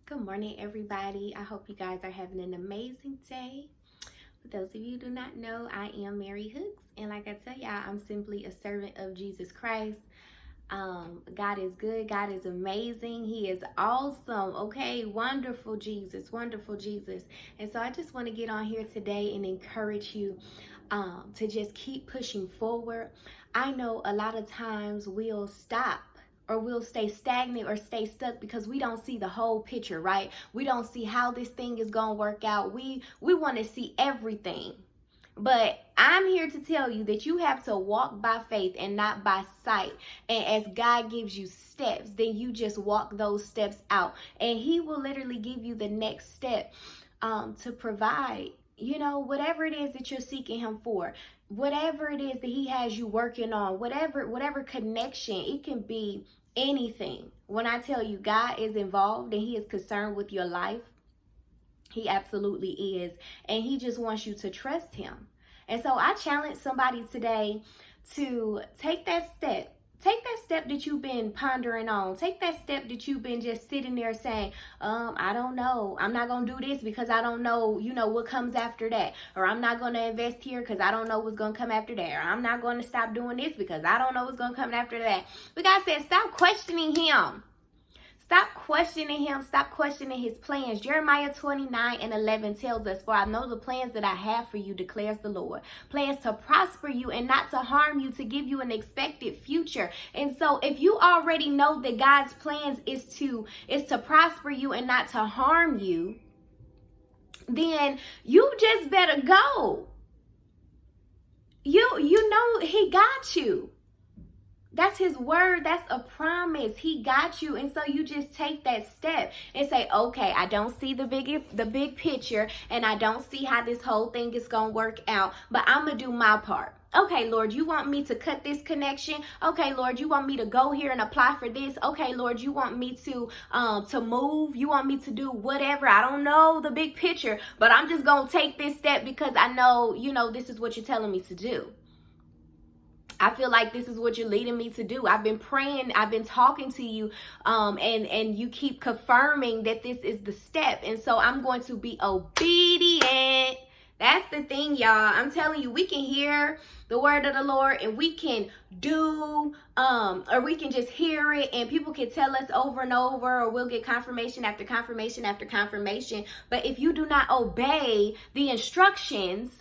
Good morning, everybody. I hope you guys are having an amazing day. For those of you who do not know, I am Mary Hooks, and like I tell y'all, I'm simply a servant of Jesus Christ. God is good. God is amazing. He is awesome. Okay, wonderful Jesus, wonderful Jesus. And so I just want to get on here today and encourage you to just keep pushing forward. I know a lot of times we'll stop or we'll stay stagnant or stay stuck because we don't see the whole picture, right? We don't see how this thing is going to work out. We want to see everything. But I'm here to tell you that you have to walk by faith and not by sight. And as God gives you steps, then you just walk those steps out. And He will literally give you the next step to provide, whatever it is that you're seeking Him for. Whatever it is that He has you working on, whatever connection, it can be anything. When I tell you God is involved and He is concerned with your life, He absolutely is. And He just wants you to trust Him. And so I challenge somebody today to take that step. Take that step that you've been pondering on. Take that step that you've been just sitting there saying, I don't know. I'm not going to do this because I don't know, what comes after that. Or I'm not going to invest here because I don't know what's going to come after that. Or I'm not going to stop doing this because I don't know what's going to come after that. But God said, stop questioning Him. Stop questioning Him. Stop questioning His plans. Jeremiah 29:11 tells us, "For I know the plans that I have for you, declares the Lord. Plans to prosper you and not to harm you, to give you an expected future." And so if you already know that God's plans is to prosper you and not to harm you, then you just better go. You know He got you. That's His word. That's a promise. He got you. And so you just take that step and say, okay, I don't see the big picture and I don't see how this whole thing is going to work out, but I'm going to do my part. Okay, Lord, you want me to cut this connection? Okay, Lord, you want me to go here and apply for this? Okay, Lord, you want me to move? You want me to do whatever? I don't know the big picture, but I'm just going to take this step because I know, this is what you're telling me to do. I feel like this is what you're leading me to do. I've been praying. I've been talking to you, and you keep confirming that this is the step. And so I'm going to be obedient. That's the thing, y'all. I'm telling you, we can hear the word of the Lord and we can do, or we can just hear it and people can tell us over and over, or we'll get confirmation after confirmation after confirmation. But if you do not obey the instructions,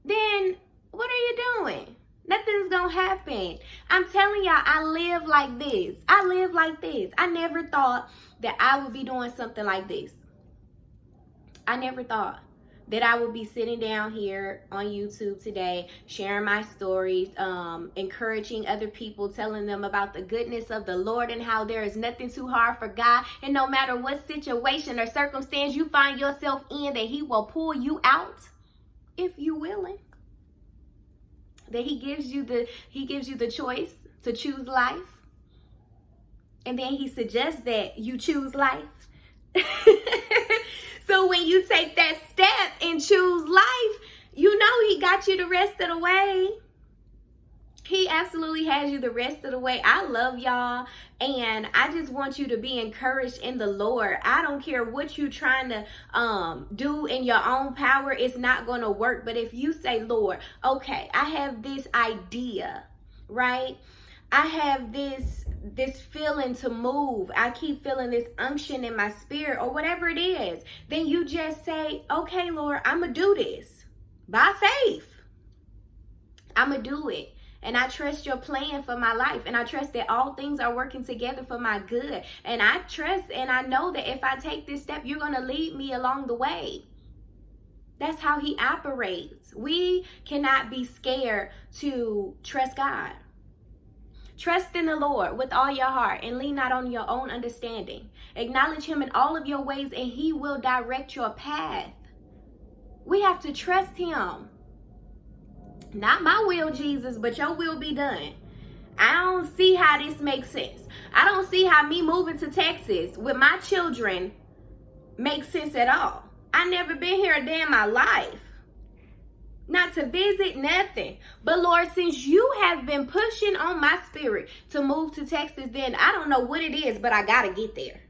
then what are you doing? Nothing's gonna happen. I'm telling y'all, I live like this. I never thought that I would be doing something like this. I never thought that I would be sitting down here on YouTube today, sharing my stories, encouraging other people, telling them about the goodness of the Lord and how there is nothing too hard for God. And no matter what situation or circumstance you find yourself in, that He will pull you out if you're willing. That He gives you the choice to choose life. And then He suggests that you choose life. So when you take that step and choose life, He got you the rest of the way. He absolutely has you the rest of the way. I love y'all, and I just want you to be encouraged in the Lord. I don't care what you're trying to do in your own power. It's not going to work. But if you say, Lord, okay, I have this idea, right? I have this feeling to move. I keep feeling this unction in my spirit, or whatever it is. Then you just say, okay, Lord, I'm going to do this by faith. I'm going to do it. And I trust your plan for my life. And I trust that all things are working together for my good. And I trust and I know that if I take this step, you're going to lead me along the way. That's how He operates. We cannot be scared to trust God. Trust in the Lord with all your heart and lean not on your own understanding. Acknowledge Him in all of your ways and He will direct your path. We have to trust Him. Not my will, Jesus, but your will be done. I don't see how this makes sense. I don't see how me moving to Texas with my children makes sense at all. I never been here a day in my life. Not to visit, nothing. But Lord, since you have been pushing on my spirit to move to Texas, then I don't know what it is, but I got to get there.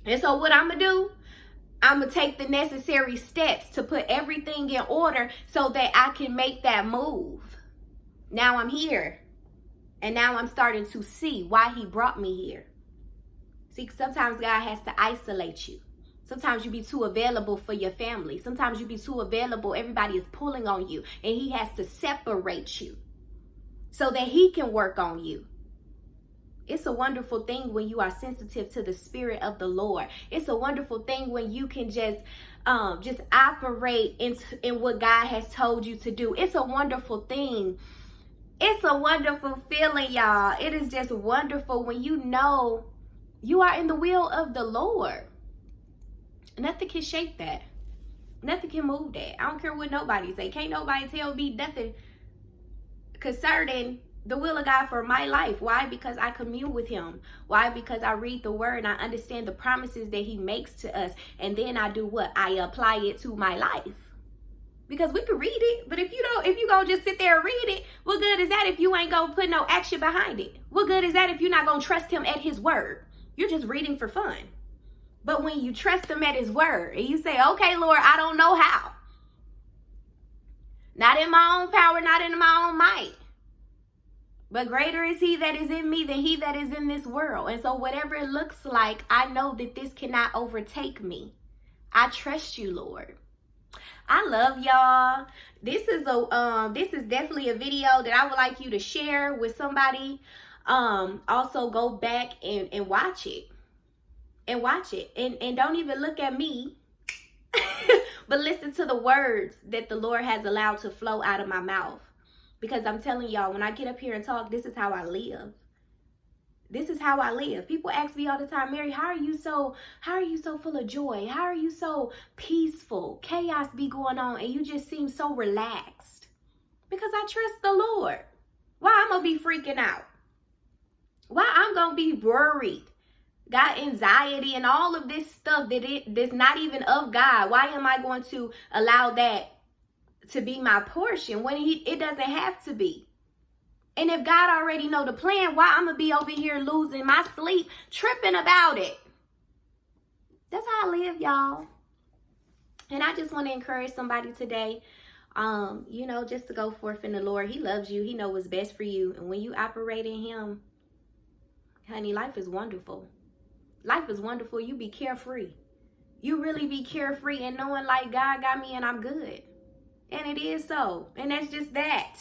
And so what I'm going to do, I'm going to take the necessary steps to put everything in order so that I can make that move. Now I'm here. And now I'm starting to see why he brought me here. See, sometimes God has to isolate you. Sometimes you be too available for your family. Sometimes you be too available. Everybody is pulling on you. And he has to separate you so that he can work on you. It's a wonderful thing when you are sensitive to the Spirit of the Lord. It's a wonderful thing when you can just operate in what God has told you to do. It's a wonderful thing. It's a wonderful feeling, y'all. It is just wonderful when you know you are in the will of the Lord. Nothing can shake that. Nothing can move that. I don't care what nobody say. Can't nobody tell me nothing concerning the will of God for my life. Why? Because I commune with him. Why? Because I read the word and I understand the promises that he makes to us. And then I do what? I apply it to my life. Because we can read it, but if you gonna just sit there and read it, what good is that if you ain't gonna put no action behind it? What good is that if you're not gonna trust him at his word? You're just reading for fun. But when you trust him at his word and you say, okay, Lord, I don't know how. Not in my own power, not in my own might. But greater is he that is in me than he that is in this world. And so whatever it looks like, I know that this cannot overtake me. I trust you, Lord. I love y'all. This is definitely a video that I would like you to share with somebody. Also go back and watch it. And watch it. And don't even look at me. But listen to the words that the Lord has allowed to flow out of my mouth. Because I'm telling y'all, when I get up here and talk, this is how I live. This is how I live. People ask me all the time, Mary, how are you so full of joy? How are you so peaceful? Chaos be going on and you just seem so relaxed. Because I trust the Lord. Why I'm going to be freaking out? Why I'm going to be worried? Got anxiety and all of this stuff that's not even of God. Why am I going to allow that to be my portion when it doesn't have to be? And if God already know the plan, why I'm going to be over here losing my sleep, tripping about it? That's how I live, y'all. And I just want to encourage somebody today, just to go forth in the Lord. He loves you. He knows what's best for you. And when you operate in him, honey, life is wonderful. Life is wonderful. You be carefree. You really be carefree and knowing like God got me and I'm good. And it is so. And that's just that.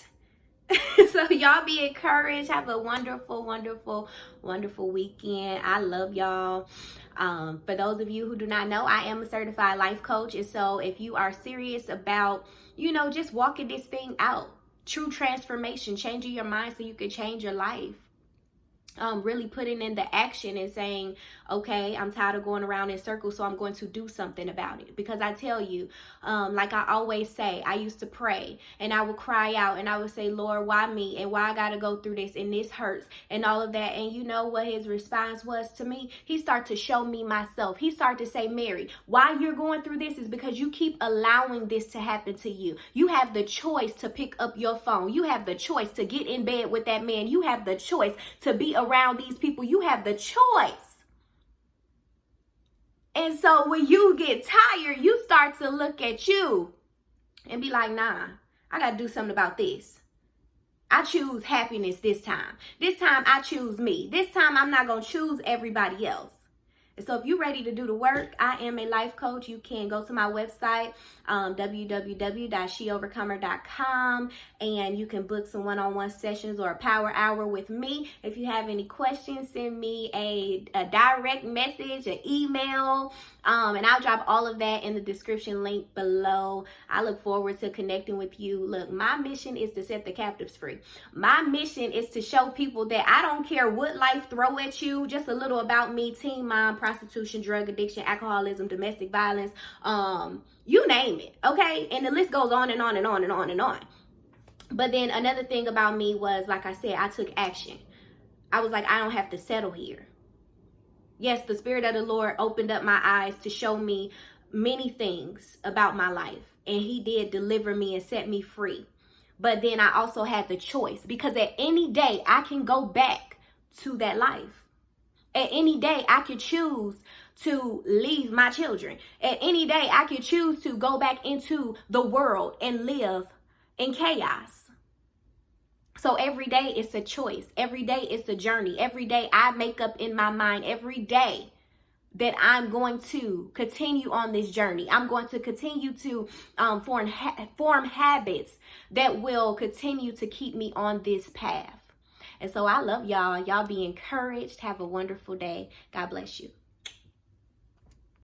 So y'all be encouraged. Have a wonderful, wonderful, wonderful weekend. I love y'all. For those of you who do not know, I am a certified life coach. And so if you are serious about, just walking this thing out, true transformation, changing your mind so you can change your life. Really putting in the action and saying, okay, I'm tired of going around in circles, so I'm going to do something about it. Because I tell you, like I always say, I used to pray and I would cry out and I would say, Lord, why me? And why I got to go through this and this hurts and all of that. And you know what his response was to me? He started to show me myself. He started to say, Mary, why you're going through this is because you keep allowing this to happen to you. You have the choice to pick up your phone. You have the choice to get in bed with that man. You have the choice to be around these people. You have the choice. And so when you get tired, you start to look at you and be like, nah, I got to do something about this. I choose happiness this time. This time I choose me. This time I'm not going to choose everybody else. And so if you're ready to do the work, I am a life coach. You can go to my website, www.sheovercomerllc.info, and you can book some one-on-one sessions or a power hour with me. If you have any questions, send me a direct message, an email, and I'll drop all of that in the description link below. I look forward to connecting with you. Look, my mission is to set the captives free. My mission is to show people that I don't care what life throw at you. Just a little about me: teen mom, prostitution, drug addiction, alcoholism, domestic violence, you name it, okay? And the list goes on and on and on and on and on. But then another thing about me was, like I said, I took action. I was like, I don't have to settle here. Yes, the Spirit of the Lord opened up my eyes to show me many things about my life. And he did deliver me and set me free. But then I also had the choice, because at any day I can go back to that life. At any day, I could choose to leave my children. At any day, I could choose to go back into the world and live in chaos. So every day it's a choice. Every day it's a journey. Every day I make up in my mind every day that I'm going to continue on this journey. I'm going to continue to form habits that will continue to keep me on this path. And so I love y'all. Y'all be encouraged. Have a wonderful day. God bless you.